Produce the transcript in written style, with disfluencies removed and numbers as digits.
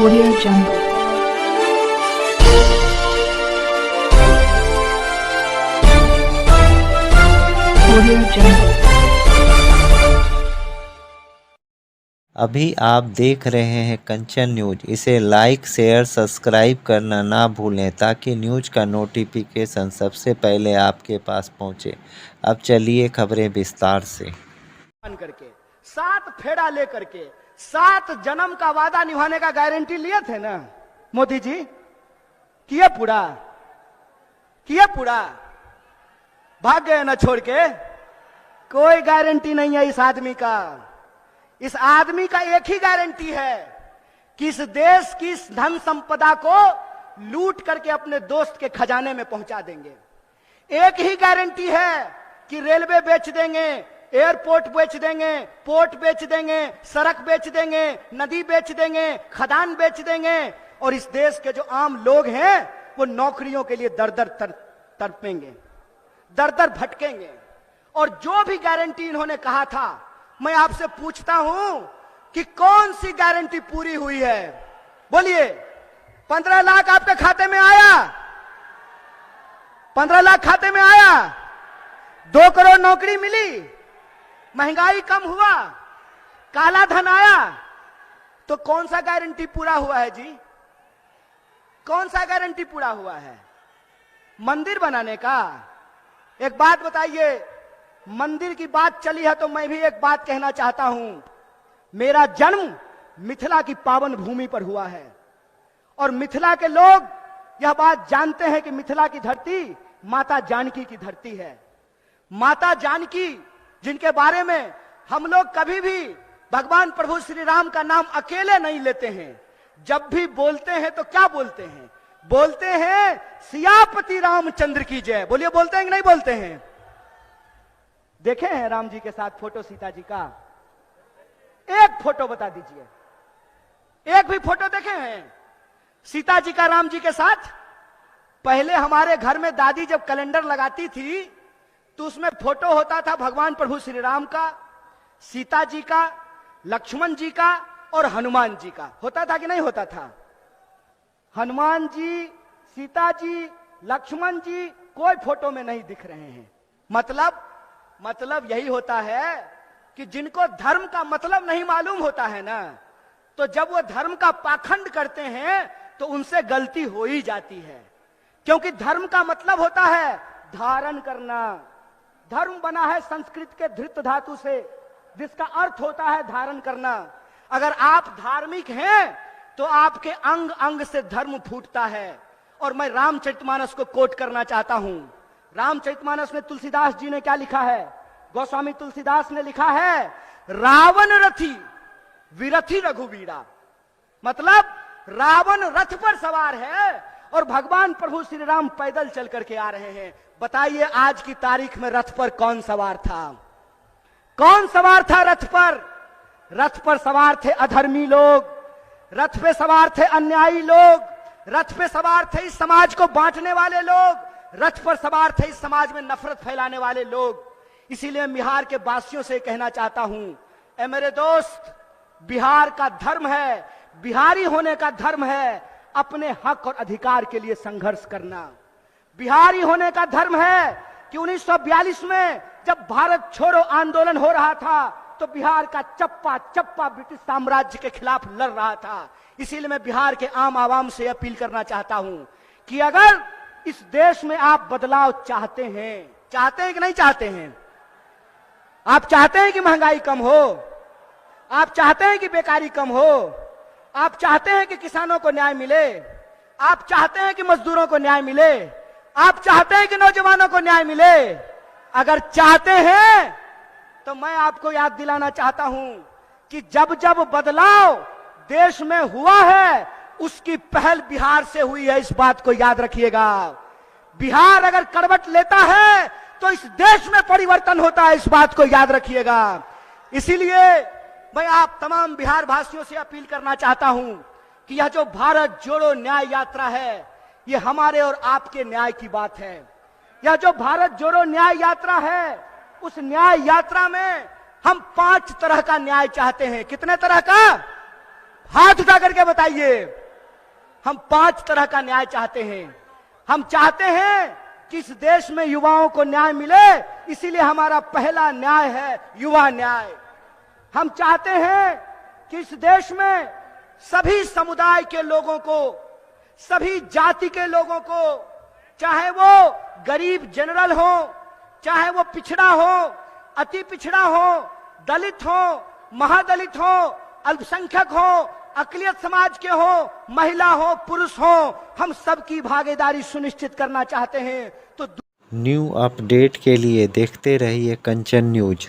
Audio Jungle. Audio Jungle. अभी आप देख रहे हैं कंचन न्यूज। इसे लाइक शेयर सब्सक्राइब करना ना भूलें ताकि न्यूज का नोटिफिकेशन सबसे पहले आपके पास पहुंचे। अब चलिए खबरें विस्तार से। करके 7 फेरा लेकर के 7 जन्म का वादा निभाने का गारंटी लिए थे ना मोदी जी। किए पूरा, किए पूरा, भाग गए ना छोड़ के। कोई गारंटी नहीं है इस आदमी का। इस आदमी का एक ही गारंटी है कि इस देश की धन संपदा को लूट करके अपने दोस्त के खजाने में पहुंचा देंगे। एक ही गारंटी है कि रेलवे बेच देंगे, एयरपोर्ट बेच देंगे, पोर्ट बेच देंगे, सड़क बेच देंगे, नदी बेच देंगे, खदान बेच देंगे और इस देश के जो आम लोग हैं वो नौकरियों के लिए दर दर तड़पेंगे, दर दर भटकेंगे। और जो भी गारंटी इन्होंने कहा था, मैं आपसे पूछता हूं कि कौन सी गारंटी पूरी हुई है? बोलिए। 15 लाख आपके खाते में आया? 15 लाख खाते में आया? 2 करोड़ नौकरी मिली? महंगाई कम हुआ? काला धन आया? तो कौन सा गारंटी पूरा हुआ है जी? कौन सा गारंटी पूरा हुआ है? मंदिर बनाने का? एक बात बताइए, मंदिर की बात चली है तो मैं भी एक बात कहना चाहता हूं। मेरा जन्म मिथिला की पावन भूमि पर हुआ है और मिथिला के लोग यह बात जानते हैं कि मिथिला की धरती माता जानकी की धरती है। माता जानकी जिनके बारे में हम लोग कभी भी भगवान प्रभु श्री राम का नाम अकेले नहीं लेते हैं। जब भी बोलते हैं तो क्या बोलते हैं? बोलते हैं सियापति रामचंद्र की जय। बोलिए, बोलते हैं कि नहीं बोलते हैं? देखे हैं राम जी के साथ फोटो सीता जी का? एक फोटो बता दीजिए, एक भी फोटो देखे हैं सीता जी का राम जी के साथ? पहले हमारे घर में दादी जब कैलेंडर लगाती थी तो उसमें फोटो होता था भगवान प्रभु श्री राम का, सीता जी का, लक्ष्मण जी का और हनुमान जी का। होता था कि नहीं होता था? हनुमान जी, सीता जी, लक्ष्मण जी कोई फोटो में नहीं दिख रहे हैं। मतलब यही होता है कि जिनको धर्म का मतलब नहीं मालूम होता है ना, तो जब वो धर्म का पाखंड करते हैं तो उनसे गलती हो ही जाती है। क्योंकि धर्म का मतलब होता है धारण करना। धर्म बना है संस्कृत के धृत धातु से, जिसका अर्थ होता है धारण करना। अगर आप धार्मिक हैं तो आपके अंग अंग से धर्म फूटता है। और मैं रामचरितमानस को कोट करना चाहता हूं। रामचरितमानस में तुलसीदास जी ने क्या लिखा है? गोस्वामी तुलसीदास ने लिखा है, रावण रथी विरथी रघुवीरा। मतलब रावण रथ पर सवार है और भगवान प्रभु श्री राम पैदल चल करके आ रहे हैं। बताइए आज की तारीख में रथ पर कौन सवार था? कौन सवार था रथ पर? रथ पर सवार थे अधर्मी लोग, रथ पे सवार थे अन्यायी लोग, रथ पे सवार थे इस समाज को बांटने वाले लोग, रथ पर सवार थे इस समाज में नफरत फैलाने वाले लोग। इसीलिए बिहार के वासियों से कहना चाहता हूं, ए मेरे दोस्त, बिहार का धर्म है, बिहारी होने का धर्म है अपने हक और अधिकार के लिए संघर्ष करना। बिहारी होने का धर्म है कि 1942 में जब भारत छोड़ो आंदोलन हो रहा था तो बिहार का चप्पा चप्पा ब्रिटिश साम्राज्य के खिलाफ लड़ रहा था। इसीलिए मैं बिहार के आम आवाम से अपील करना चाहता हूं कि अगर इस देश में आप बदलाव चाहते हैं कि नहीं चाहते हैं? आप चाहते हैं कि महंगाई कम हो? आप चाहते हैं कि बेकारी कम हो? आप चाहते हैं कि किसानों को न्याय मिले? आप चाहते हैं कि मजदूरों को न्याय मिले? आप चाहते हैं कि नौजवानों को न्याय मिले? अगर चाहते हैं तो मैं आपको याद दिलाना चाहता हूं कि जब जब बदलाव देश में हुआ है उसकी पहल बिहार से हुई है। इस बात को याद रखिएगा। बिहार अगर करवट लेता है तो इस देश में परिवर्तन होता है। इस बात को याद रखिएगा। इसीलिए मैं आप तमाम बिहार वासियों से अपील करना चाहता हूं कि यह जो भारत जोड़ो न्याय यात्रा है, ये हमारे और आपके न्याय की बात है। यह जो भारत जोड़ो न्याय यात्रा है, उस न्याय यात्रा में हम 5 तरह का न्याय चाहते हैं। कितने तरह का? हाथ उठा करके बताइए। हम 5 तरह का न्याय चाहते हैं। हम चाहते हैं कि इस देश में युवाओं को न्याय मिले, इसीलिए हमारा पहला न्याय है युवा न्याय। हम चाहते हैं कि इस देश में सभी समुदाय के लोगों को, सभी जाति के लोगों को, चाहे वो गरीब जनरल हो, चाहे वो पिछड़ा हो, अति पिछड़ा हो, दलित हो, महादलित हो, अल्पसंख्यक हो, अकलियत समाज के हो, महिला हो, पुरुष हो, हम सबकी भागीदारी सुनिश्चित करना चाहते हैं। तो न्यू अपडेट के लिए देखते रहिए कंचन न्यूज।